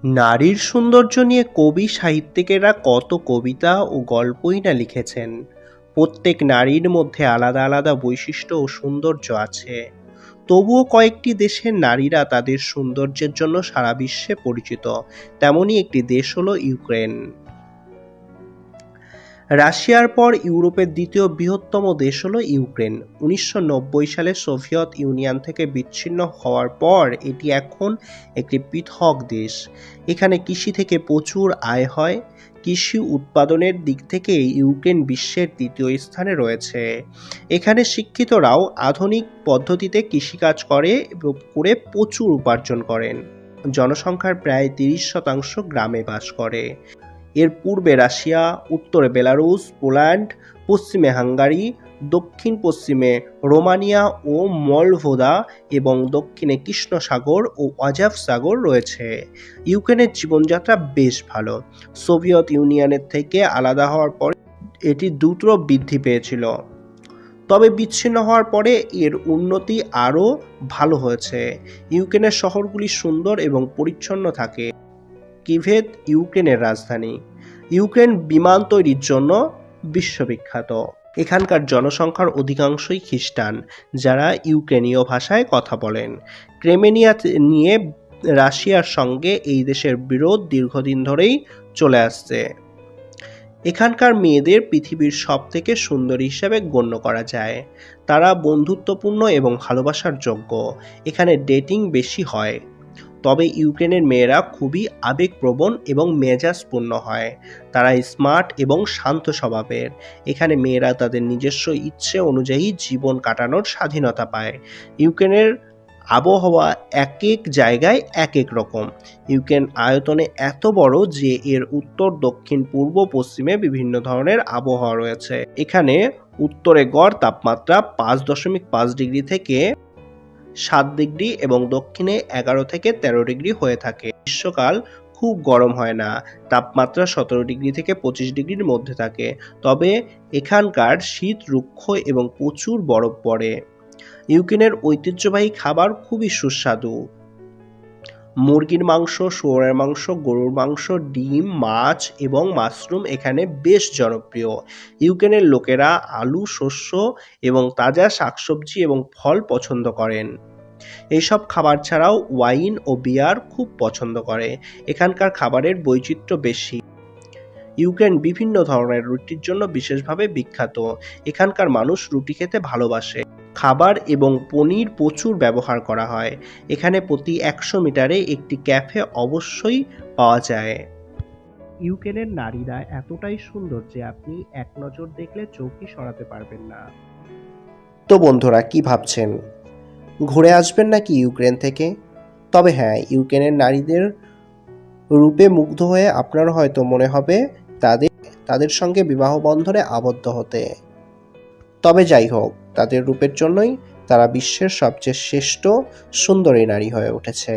নারীর সৌন্দর্য নিয়ে কবি সাহিত্যিকেরা কত কবিতা ও গল্পই না লিখেছেন। প্রত্যেক নারীর মধ্যে আলাদা আলাদা বৈশিষ্ট্য ও সৌন্দর্য আছে। তবুও কয়েকটি দেশের নারীরা তাদের সৌন্দর্যের জন্য সারা বিশ্বে পরিচিত। তেমনই একটি দেশ হলো ইউক্রেন। রাশিয়ার পর ইউরোপের দ্বিতীয় বৃহত্তম দেশ হলো ইউক্রেন। ১৯৯০ সালে সোভিয়েত ইউনিয়ন থেকে বিচ্ছিন্ন হওয়ার পর এটি এখন একটি পৃথক দেশ। এখানে কৃষি থেকে প্রচুর আয় হয়। কৃষি উৎপাদনের দিক থেকে ইউক্রেন বিশ্বের তৃতীয় স্থানে রয়েছে। এখানে শিক্ষিতরাও আধুনিক পদ্ধতিতে কৃষিকাজ করে প্রচুর উপার্জন করেন। জনসংখ্যার প্রায় ৩০% গ্রামে বাস করে। এর পূর্বে রাশিয়া, উত্তরে বেলারুশ, পোল্যান্ড, পশ্চিমে হাঙ্গারি, দক্ষিণ পশ্চিমে রোমানিয়া ও মলদোভা এবং দক্ষিণে কৃষ্ণ সাগর ও আজাভ সাগর রয়েছে। ইউক্রেনের জীবনযাত্রা বেশ ভালো। সোভিয়েত ইউনিয়নের থেকে আলাদা হওয়ার পরে এটি দ্রুত বৃদ্ধি পেয়েছিল। তবে বিচ্ছিন্ন হওয়ার পরে এর উন্নতি আরও ভালো হয়েছে। ইউক্রেনের শহরগুলি সুন্দর এবং পরিচ্ছন্ন থাকে। কিভেভ ইউক্রেনের রাজধানী। ইউক্রেন বিমান তৈরির জন্য বিশ্ববিখ্যাত। এখানকার জনসংখ্যার অধিকাংশই খ্রিস্টান, যারা ইউক্রেনীয় ভাষায় কথা বলেন। ক্রিমিয়া নিয়ে রাশিয়ার সঙ্গে এই দেশের বিরোধ দীর্ঘদিন ধরেই চলে আসছে। এখানকার মেয়েদের পৃথিবীর সবথেকে সুন্দরী হিসেবে গণ্য করা যায়। তারা বন্ধুত্বপূর্ণ এবং ভালোবাসার যোগ্য। এখানে ডেটিং বেশি হয়। তবে ইউক্রেনের মেয়েরা খুবই আবেগপ্রবণ এবং মেজাজপূর্ণ হয়। তারা স্মার্ট এবং শান্ত স্বভাবের। এখানে মেয়েরা তাদের নিজস্ব ইচ্ছে অনুযায়ী জীবন কাটানোর স্বাধীনতা পায়। ইউক্রেনের আবহাওয়া এক এক জায়গায় এক এক রকম। ইউক্রেন আয়তনে এত বড় যে এর উত্তর, দক্ষিণ, পূর্ব, পশ্চিমে বিভিন্ন ধরনের আবহাওয়া রয়েছে। এখানে উত্তরে গড় তাপমাত্রা ৫.৫ ডিগ্রি থেকে ৭ ডিগ্রি এবং দক্ষিণে ১১ থেকে ১৩ ডিগ্রি হয়ে থাকে। গ্রীষ্মকাল খুব গরম হয় না, তাপমাত্রা ১৭ ডিগ্রি থেকে ২৫ ডিগ্রির মধ্যে থাকে। তবে এখানকার শীত রুক্ষ এবং প্রচুর বরফ পড়ে। ইউক্রেনের ঐতিহ্যবাহী খাবার খুবই সুস্বাদু। মুরগির মাংস, শুয়োরের মাংস, গরুর মাংস, ডিম, মাছ এবং মাশরুম এখানে বেশ জনপ্রিয়। ইউক্রেনের লোকেরা আলু, শস্য এবং তাজা শাকসবজি এবং ফল পছন্দ করেন। এইসব খাবার ছাড়াও ওয়াইন ও বিয়ার খুব পছন্দ করে। এখানকার খাবারের বৈচিত্র্য বেশি। ইউক্রেন বিভিন্ন ধরনের রুটির জন্য বিশেষভাবে বিখ্যাত। এখানকার মানুষ রুটি খেতে ভালোবাসে। খাবার এবং পনির প্রচুর ব্যবহার করা হয়। এখানে প্রতি ১০০ মিটারে একটি ক্যাফে অবশ্যই পাওয়া যায়। ইউক্রেনের নারীরা এতটাই সুন্দর যে আপনি এক নজর দেখলে চোখই সরাতে পারবেন না। তো বন্ধুরা, কি ভাবছেন? ঘুরে আসবেন নাকি ইউক্রেন থেকে? তবে হ্যাঁ, ইউক্রেনের নারীদের রূপে মুগ্ধ হয়ে আপনার হয়তো মনে হবে তাদের সঙ্গে বিবাহ বন্ধনে আবদ্ধ হতে। তবে যাই হোক, তাদের রূপের জন্যই তারা বিশ্বের সবচেয়ে শ্রেষ্ঠ সুন্দরী নারী হয়ে উঠেছে।